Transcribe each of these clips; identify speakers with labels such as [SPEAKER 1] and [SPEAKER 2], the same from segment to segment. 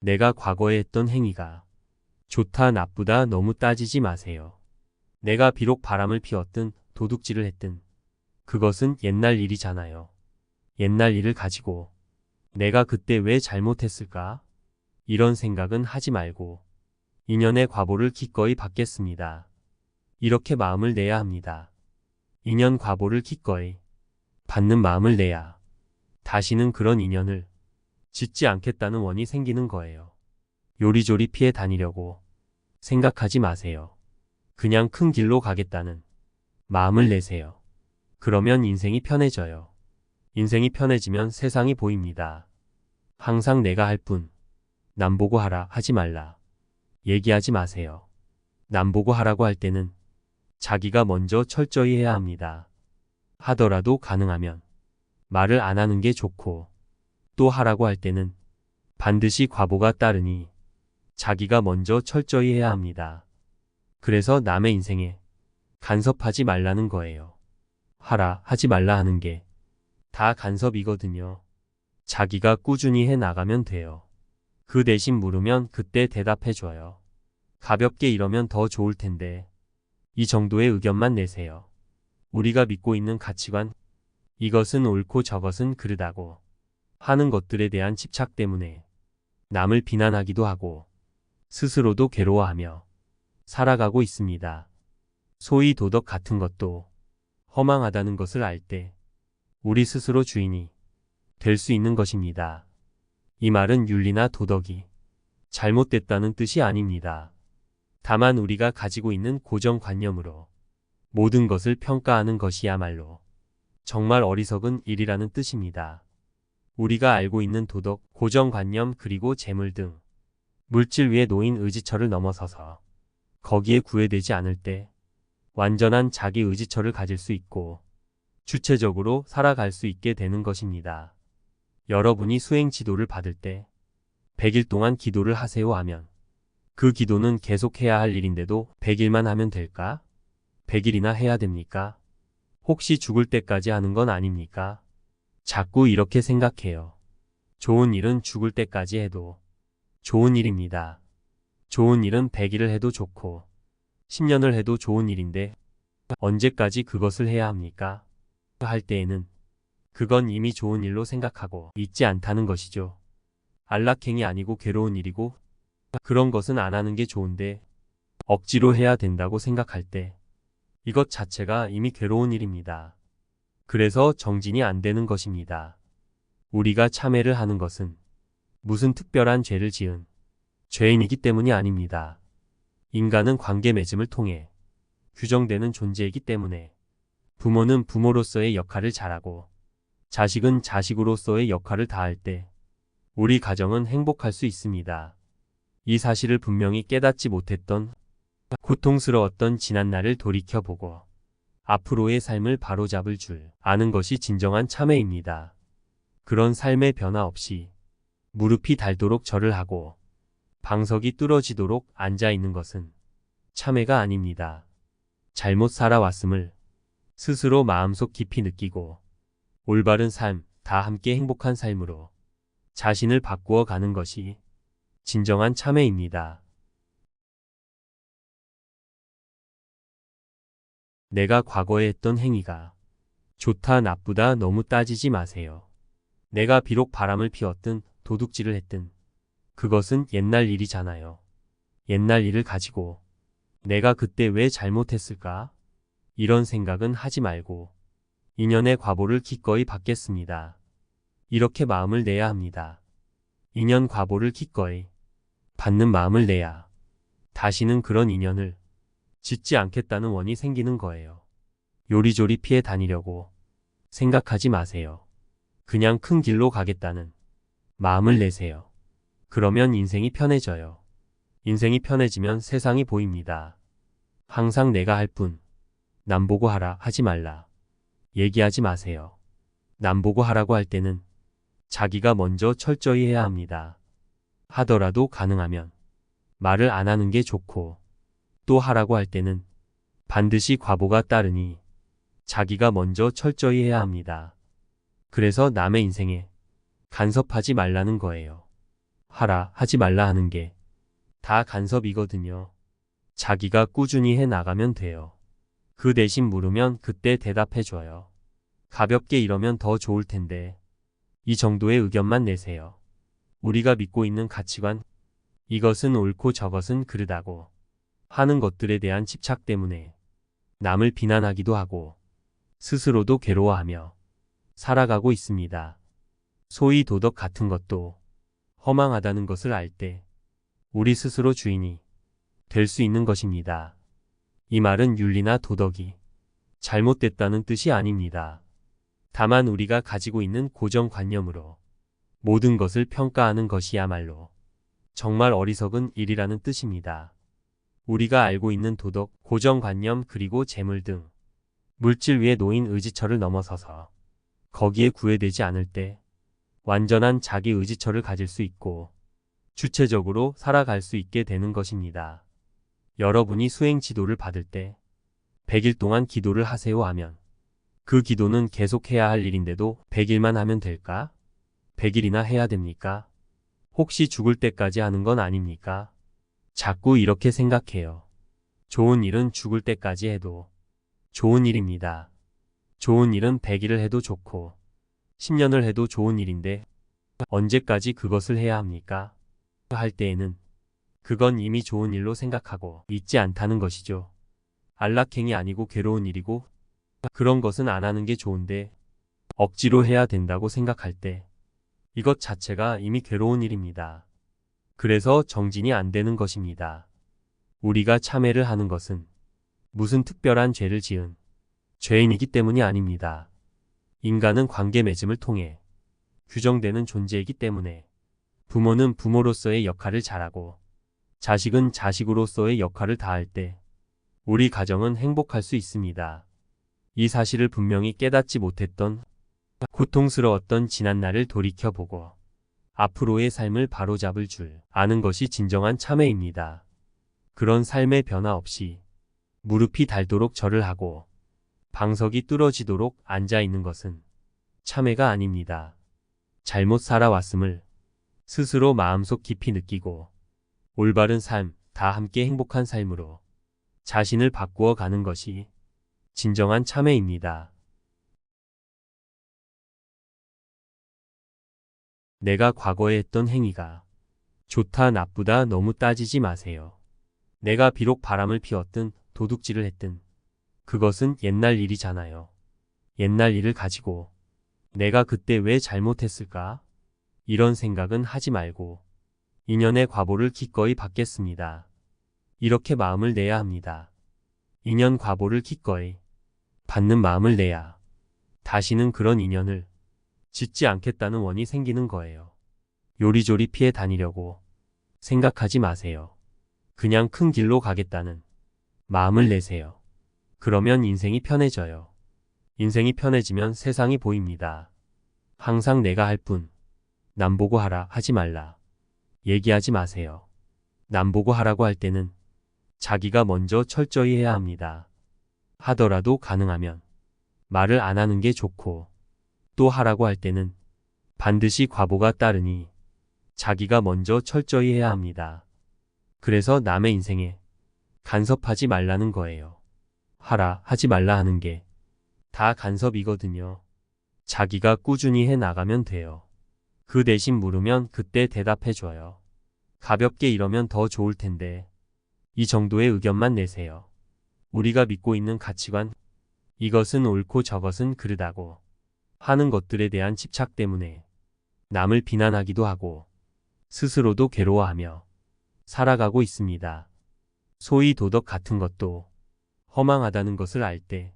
[SPEAKER 1] 내가 과거에 했던 행위가 좋다 나쁘다 너무 따지지 마세요. 내가 비록 바람을 피웠든 도둑질을 했든 그것은 옛날 일이잖아요. 옛날 일을 가지고 내가 그때 왜 잘못했을까? 이런 생각은 하지 말고 인연의 과보를 기꺼이 받겠습니다. 이렇게 마음을 내야 합니다. 인연 과보를 기꺼이 받는 마음을 내야 다시는 그런 인연을 짓지 않겠다는 원이 생기는 거예요. 요리조리 피해 다니려고 생각하지 마세요. 그냥 큰 길로 가겠다는 마음을 내세요. 그러면 인생이 편해져요. 인생이 편해지면 세상이 보입니다. 항상 내가 할 뿐, 남 보고 하라 하지 말라. 얘기하지 마세요. 남 보고 하라고 할 때는 자기가 먼저 철저히 해야 합니다. 하더라도 가능하면 말을 안 하는 게 좋고, 또 하라고 할 때는 반드시 과보가 따르니 자기가 먼저 철저히 해야 합니다. 그래서 남의 인생에 간섭하지 말라는 거예요. 하라 하지 말라 하는 게 다 간섭이거든요. 자기가 꾸준히 해 나가면 돼요. 그 대신 물으면 그때 대답해줘요. 가볍게 이러면 더 좋을 텐데 이 정도의 의견만 내세요. 우리가 믿고 있는 가치관, 이것은 옳고 저것은 그르다고 하는 것들에 대한 집착 때문에 남을 비난하기도 하고 스스로도 괴로워하며 살아가고 있습니다. 소위 도덕 같은 것도 허망하다는 것을 알 때 우리 스스로 주인이 될 수 있는 것입니다. 이 말은 윤리나 도덕이 잘못됐다는 뜻이 아닙니다. 다만 우리가 가지고 있는 고정관념으로 모든 것을 평가하는 것이야말로 정말 어리석은 일이라는 뜻입니다. 우리가 알고 있는 도덕, 고정관념 그리고 재물 등 물질 위에 놓인 의지처를 넘어서서 거기에 구애되지 않을 때 완전한 자기 의지처를 가질 수 있고 주체적으로 살아갈 수 있게 되는 것입니다. 여러분이 수행 지도를 받을 때 100일 동안 기도를 하세요 하면 그 기도는 계속 해야 할 일인데도 100일만 하면 될까? 100일이나 해야 됩니까? 혹시 죽을 때까지 하는 건 아닙니까? 자꾸 이렇게 생각해요. 좋은 일은 죽을 때까지 해도 좋은 일입니다. 좋은 일은 100일을 해도 좋고 10년을 해도 좋은 일인데 언제까지 그것을 해야 합니까? 할 때에는 그건 이미 좋은 일로 생각하고 있지 않다는 것이죠. 안락행이 아니고 괴로운 일이고 그런 것은 안 하는 게 좋은데 억지로 해야 된다고 생각할 때 이것 자체가 이미 괴로운 일입니다. 그래서 정진이 안 되는 것입니다. 우리가 참회를 하는 것은 무슨 특별한 죄를 지은 죄인이기 때문이 아닙니다. 인간은 관계 맺음을 통해 규정되는 존재이기 때문에 부모는 부모로서의 역할을 잘하고 자식은 자식으로서의 역할을 다할 때 우리 가정은 행복할 수 있습니다. 이 사실을 분명히 깨닫지 못했던 고통스러웠던 지난날을 돌이켜보고 앞으로의 삶을 바로잡을 줄 아는 것이 진정한 참회입니다. 그런 삶의 변화 없이 무릎이 닳도록 절을 하고 방석이 뚫어지도록 앉아있는 것은 참회가 아닙니다. 잘못 살아왔음을 스스로 마음속 깊이 느끼고 올바른 삶, 다 함께 행복한 삶으로 자신을 바꾸어 가는 것이 진정한 참회입니다. 내가 과거에 했던 행위가 좋다 나쁘다 너무 따지지 마세요. 내가 비록 바람을 피웠든 도둑질을 했든 그것은 옛날 일이잖아요. 옛날 일을 가지고 내가 그때 왜 잘못했을까? 이런 생각은 하지 말고 인연의 과보를 기꺼이 받겠습니다. 이렇게 마음을 내야 합니다. 인연 과보를 기꺼이 받는 마음을 내야 다시는 그런 인연을 짓지 않겠다는 원이 생기는 거예요. 요리조리 피해 다니려고 생각하지 마세요. 그냥 큰 길로 가겠다는 마음을 내세요. 그러면 인생이 편해져요. 인생이 편해지면 세상이 보입니다. 항상 내가 할 뿐, 남 보고 하라 하지 말라. 얘기하지 마세요. 남 보고 하라고 할 때는 자기가 먼저 철저히 해야 합니다. 하더라도 가능하면 말을 안 하는 게 좋고, 또 하라고 할 때는 반드시 과보가 따르니 자기가 먼저 철저히 해야 합니다. 그래서 남의 인생에 간섭하지 말라는 거예요. 하라, 하지 말라 하는 게 다 간섭이거든요. 자기가 꾸준히 해 나가면 돼요. 그 대신 물으면 그때 대답해줘요. 가볍게 이러면 더 좋을 텐데. 이 정도의 의견만 내세요. 우리가 믿고 있는 가치관, 이것은 옳고 저것은 그르다고 하는 것들에 대한 집착 때문에 남을 비난하기도 하고 스스로도 괴로워하며 살아가고 있습니다. 소위 도덕 같은 것도 허망하다는 것을 알 때 우리 스스로 주인이 될 수 있는 것입니다. 이 말은 윤리나 도덕이 잘못됐다는 뜻이 아닙니다. 다만 우리가 가지고 있는 고정관념으로 모든 것을 평가하는 것이야말로 정말 어리석은 일이라는 뜻입니다. 우리가 알고 있는 도덕, 고정관념 그리고 재물 등 물질 위에 놓인 의지처를 넘어서서 거기에 구애되지 않을 때 완전한 자기 의지처를 가질 수 있고 주체적으로 살아갈 수 있게 되는 것입니다. 여러분이 수행 지도를 받을 때 100일 동안 기도를 하세요 하면 그 기도는 계속 해야 할 일인데도 100일만 하면 될까? 100일이나 해야 됩니까? 혹시 죽을 때까지 하는 건 아닙니까? 자꾸 이렇게 생각해요. 좋은 일은 죽을 때까지 해도 좋은 일입니다. 좋은 일은 100일을 해도 좋고 10년을 해도 좋은 일인데 언제까지 그것을 해야 합니까? 할 때에는 그건 이미 좋은 일로 생각하고 있지 않다는 것이죠. 안락행이 아니고 괴로운 일이고 그런 것은 안 하는 게 좋은데 억지로 해야 된다고 생각할 때 이것 자체가 이미 괴로운 일입니다. 그래서 정진이 안 되는 것입니다. 우리가 참회를 하는 것은 무슨 특별한 죄를 지은 죄인이기 때문이 아닙니다. 인간은 관계 맺음을 통해 규정되는 존재이기 때문에 부모는 부모로서의 역할을 잘하고 자식은 자식으로서의 역할을 다할 때 우리 가정은 행복할 수 있습니다. 이 사실을 분명히 깨닫지 못했던 고통스러웠던 지난날을 돌이켜보고 앞으로의 삶을 바로잡을 줄 아는 것이 진정한 참회입니다. 그런 삶의 변화 없이 무릎이 닳도록 절을 하고 방석이 뚫어지도록 앉아있는 것은 참회가 아닙니다. 잘못 살아왔음을 스스로 마음속 깊이 느끼고 올바른 삶, 다 함께 행복한 삶으로 자신을 바꾸어 가는 것이 진정한 참회입니다. 내가 과거에 했던 행위가 좋다 나쁘다 너무 따지지 마세요. 내가 비록 바람을 피웠든 도둑질을 했든 그것은 옛날 일이잖아요. 옛날 일을 가지고 내가 그때 왜 잘못했을까? 이런 생각은 하지 말고 인연의 과보를 기꺼이 받겠습니다. 이렇게 마음을 내야 합니다. 인연 과보를 기꺼이 받는 마음을 내야 다시는 그런 인연을 짓지 않겠다는 원이 생기는 거예요. 요리조리 피해 다니려고 생각하지 마세요. 그냥 큰 길로 가겠다는 마음을 내세요. 그러면 인생이 편해져요. 인생이 편해지면 세상이 보입니다. 항상 내가 할 뿐, 남 보고 하라 하지 말라. 얘기하지 마세요. 남 보고 하라고 할 때는 자기가 먼저 철저히 해야 합니다. 하더라도 가능하면 말을 안 하는 게 좋고 또 하라고 할 때는 반드시 과보가 따르니 자기가 먼저 철저히 해야 합니다. 그래서 남의 인생에 간섭하지 말라는 거예요. 하라, 하지 말라 하는 게 다 간섭이거든요. 자기가 꾸준히 해 나가면 돼요. 그 대신 물으면 그때 대답해줘요. 가볍게 이러면 더 좋을 텐데. 이 정도의 의견만 내세요. 우리가 믿고 있는 가치관, 이것은 옳고 저것은 그르다고 하는 것들에 대한 집착 때문에 남을 비난하기도 하고 스스로도 괴로워하며 살아가고 있습니다. 소위 도덕 같은 것도 허망하다는 것을 알 때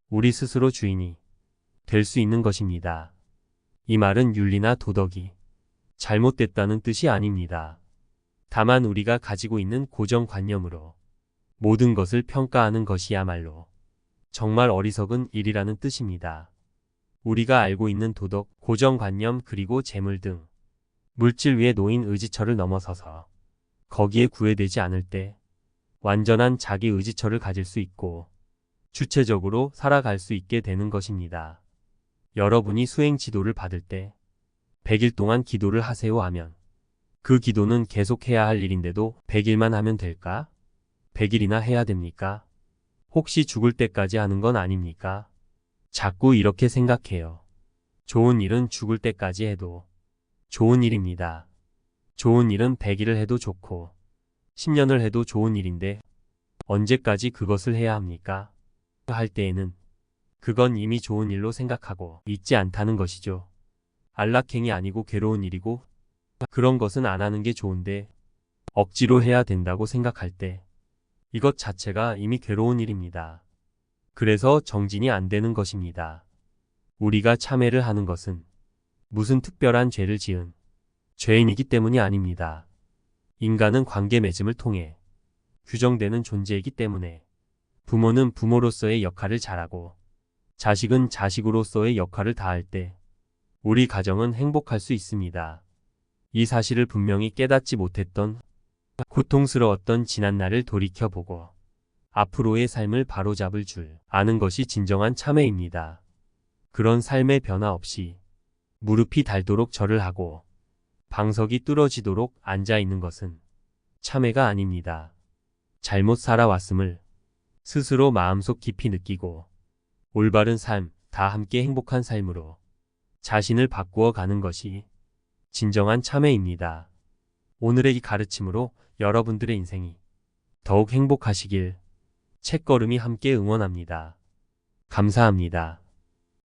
[SPEAKER 1] 우리 스스로 주인이 될 수 있는 것입니다. 이 말은 윤리나 도덕이 잘못됐다는 뜻이 아닙니다. 다만 우리가 가지고 있는 고정관념으로 모든 것을 평가하는 것이야말로 정말 어리석은 일이라는 뜻입니다. 우리가 알고 있는 도덕, 고정관념 그리고 재물 등 물질 위에 놓인 의지처를 넘어서서 거기에 구애되지 않을 때 완전한 자기 의지처를 가질 수 있고 주체적으로 살아갈 수 있게 되는 것입니다. 여러분이 수행 지도를 받을 때 100일 동안 기도를 하세요 하면 그 기도는 계속 해야 할 일인데도 100일만 하면 될까? 100일이나 해야 됩니까? 혹시 죽을 때까지 하는 건 아닙니까? 자꾸 이렇게 생각해요. 좋은 일은 죽을 때까지 해도 좋은 일입니다. 좋은 일은 100일을 해도 좋고 10년을 해도 좋은 일인데 언제까지 그것을 해야 합니까? 할 때에는 그건 이미 좋은 일로 생각하고 있지 않다는 것이죠. 안락행이 아니고 괴로운 일이고 그런 것은 안 하는 게 좋은데 억지로 해야 된다고 생각할 때 이것 자체가 이미 괴로운 일입니다. 그래서 정진이 안 되는 것입니다. 우리가 참회를 하는 것은 무슨 특별한 죄를 지은 죄인이기 때문이 아닙니다. 인간은 관계 맺음을 통해 규정되는 존재이기 때문에 부모는 부모로서의 역할을 잘하고 자식은 자식으로서의 역할을 다할 때 우리 가정은 행복할 수 있습니다. 이 사실을 분명히 깨닫지 못했던 고통스러웠던 지난날을 돌이켜보고 앞으로의 삶을 바로잡을 줄 아는 것이 진정한 참회입니다. 그런 삶의 변화 없이 무릎이 닳도록 절을 하고 방석이 뚫어지도록 앉아 있는 것은 참회가 아닙니다. 잘못 살아왔음을 스스로 마음속 깊이 느끼고 올바른 삶, 다 함께 행복한 삶으로 자신을 바꾸어 가는 것이 진정한 참회입니다. 오늘의 이 가르침으로 여러분들의 인생이 더욱 행복하시길 책걸음이 함께 응원합니다. 감사합니다.